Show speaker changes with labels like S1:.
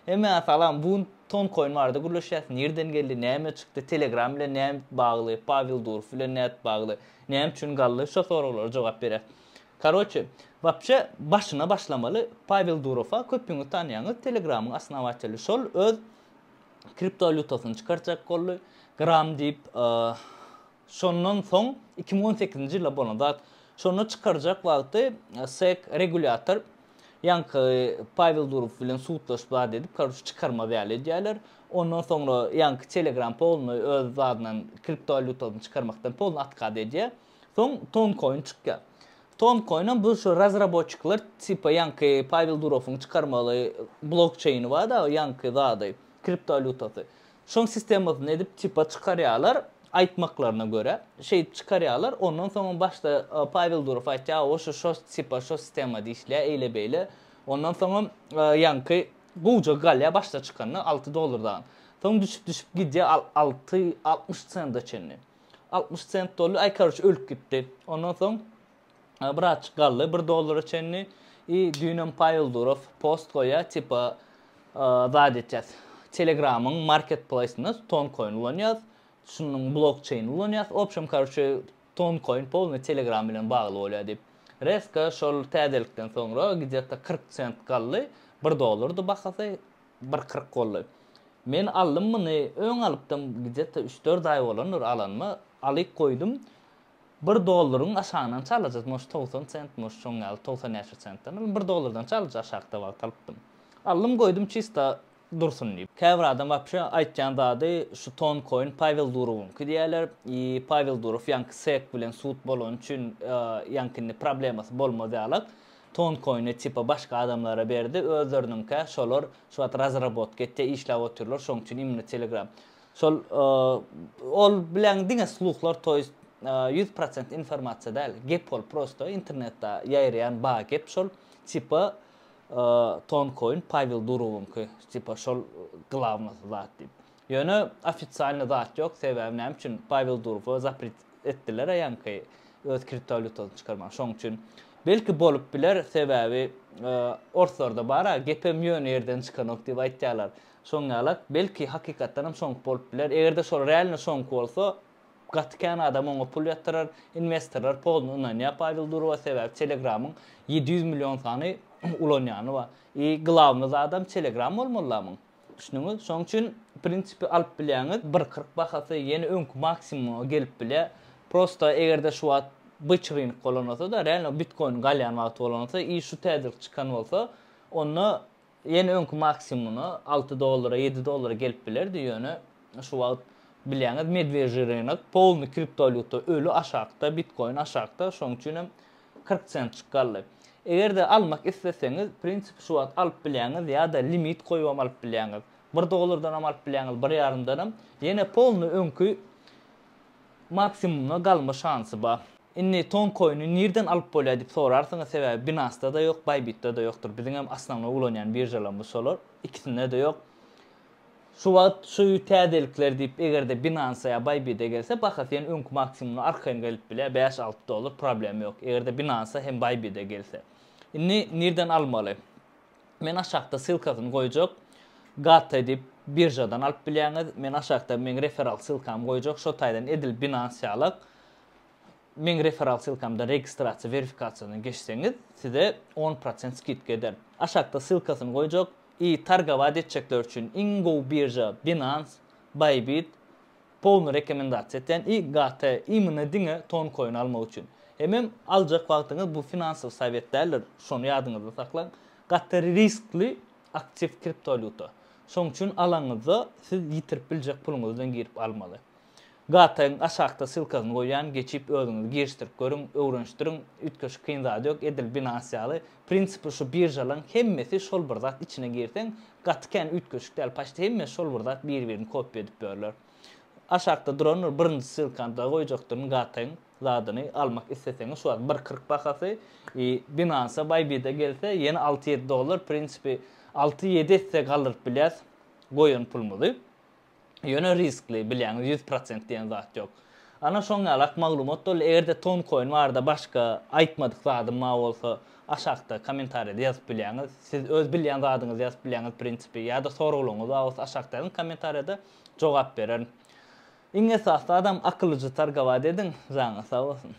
S1: Hemen falan bu ton coin vardı. Gurlaşyat nereden geldi? Näme çıktı? Telegram ile näme bağlı? Pavel Durov ile näme bağlı? Näme üçün gallı? Şu sorulara cevap bere. Короче, вообще başına başlamalı Pavel Durov'a köpüňi tanıyanı Telegram'ın asnawaçyly şol öz kriptovalyutasyny çıkartjak boldy. Gram diýip şondan soň 2018-nji ýylda bolanda şonu çıkarjak wagty SEC regulator ýanky Pavel Durov bilen suwtlaşma edip karşı çıkarma bäli diýerler. Ondan soňra ýanky Telegram polny öz zadynyň kriptovalyutasyny çıkarmakdan polny atkady edýär. Soň Toncoin çykýar. Toncoin'ın bu şu razraboçyklar tipa ýanky Pavel Durov'un çıkarmaly blockchain'i var da ýanky zady kriptovalyutasy. Şoň sistemasyny edip tipa çıkarýarlar. Aýtmaklaryna göre çıkarýarlar. Ondan soň başda Pavel Durov aýtýar, o şu tipa şu sistema diýişler eýle beýle. Ondan soň ýanky goýja galya başda çykany $6. Soň düşüp gidýär 60 sent çenli. 60 sent dolar ay karşı ölüp gitdi. Ondan soň bıraç gallı $1 çenli. Düýnüm Pavel Durov post goýa tipa zady Telegram'ın marketplace'ına Toncoin ulanýar. Şunun blockchain ulanýar. Opşam karşı Toncoin polny Telegram bilen bagly bolýar diýip. Reska şol täzelikden soňra gidýär 40 sent gally $1 bahasy 1.40 boldy. Men aldym muny öň alypdym gidýär 3-4 ay bolandyr alanma alyp koydum. $1'ın aşağıdan çalacak. Moş 90 sent, moş şoňal 90 sentden $1'dan çalacak aşağıda wagt alypdym. Aldym koydum çista dursun diýip. Käbir adam wapşa aýtjan zady şu Toncoin Pavel Durov'un diýerler. Pavel Durov ýanky SEC bilen suwt bolan üçin ýankyny problemasy bolmadýarlyk Toncoin'i tipa başga adamlara berdi. Özleriniňkä şolar şu wagt razrabotka etdi, işläp oturlar. Şoň üçin imni Telegram. Şol ol bilen diňe sluklar toýst 100% informasiýa däl. Gep bol prosto internetde ýaýrayan ba gep şol tipa Toncoin Pavel Durov'unky tipa şol glavny zat diýip. Ýöne ofitsialny zat ýok, sebäbi näme üçin Pavel Durov'a zapret etdiler ýanky öz kriptovalyutasyny çıkarmak. Şoň üçin belki bolup biler, sebäbi ortalarda bara gepem ýöne ýerden çykanok diýip aýtýarlar. Şoňalak belki hakykatdan hem şoň bolup biler. Egerde şol realny şoň bolsa gatkan adam oňa pul ýatyrar, investorlar polny ynanýar Pavel Durov'a sebäbi Telegram'yň 700 milyon sany ulanýany var. Glavny adam Telegram bolmalymy? Şunuňyz şoň üçin prinsipi alyp bilýäňiz 1.40 bahasy ýene öňkü maksimuma gelip bile. Prosta egerde şu wagt bıçıryn qolanasa da realno Bitcoin galyan wagt bolanasa şu täzelik çykan bolsa onu ýene öňkü maksimumuna $6 $7 gelip bilerdi ýöne şu wagt bilýäňiz medveji rynak polny kriptovalyuta ölü aşagda Bitcoin aşagda şoň üçin 40 sent çykaldy. Egerde almak isteseňiz prinsip şu wagt alyp bilýäňiz ýa-da limit goýup alyp bilýäňiz. $1'dan alyp bilýäňiz, $1.5'dan ýene polny öňkü maksimumuna galma şansy bar. Inni Toncoin'i nerden alyp bolýar diýip sorarsyňyz, sebäbi Binance'da da ýok, Bybit'de da ýokdur. Biziň hem aslanly ulanýan birjalar bu solar, ikisinde de ýok. Şu wagt şu täzelikler diýip egerde Binance ýa Bybit'e gelse bahasy ýene öňkü maksimumuna arkaň gelip bile $5-6 problem ýok. Egerde Binance hem Bybit'e gelse. Inni nerden almaly? Men aşagda sylkasyny goýjak. Gat edip birjadan alyp bilýäňiz. Men aşagda men referal sylkam goýjak. Şo taýdan edil Binance ýalyk. Men referal sylkamda registrasiýa verifikasiýadan geçseňiz, size 10% skidka eder. Aşagda sylkasyny goýjak. Targawat etjekler üçin Ingo birja, Binance, Bybit polny rekomendasiýa eten gat imine diňe Toncoin almak üçin. Hemem aljak wagtyňyz bu finansiv sowetler, şonu ýadyňyzda saklaň. Gat riskli aktiv kriptovalyuta. Şoň üçin alaňyzda siz ýitirip biljek puluňyzdan girip almaly. Gataň aşagda sylkasyny goýan, geçip özüňiz girişdirip görüň, öwrenişdiriň, ütkeş kyn zady ýok, edil Binance ýaly. Prinsipi şu birjalaryň hemmesi şol bir zat içine girseň, gatken ütkeşikler paşda hemmesi şol bir zat bir-birini kopýa edip berler. Aşagda duran birinji sylkanda goýjakdyň gataň zadyny almak isteseňiz şu an 1.40 bahasy Binance Bybit'e gelse ýene $6-7 prinsipi 6-7 etse galyp bilýäs goýan pulmuzy. Ýöne riskli bilýäňiz 100% diýen zat ýok. Ana şoňalak maglumat dol egerde Toncoin barda başga aýtmadyk zady ma bolsa aşağıda kommentarda yazıp bilýäňiz. Siz öz bilýän zadyňyzy yazıp bilýäňiz prinsipi ýa-da soragularyňyzy awys aşağıdaky kommentarda jogap berer. Iň esasy adam akyllyjytar gawad edin, zaňy sag bolsun.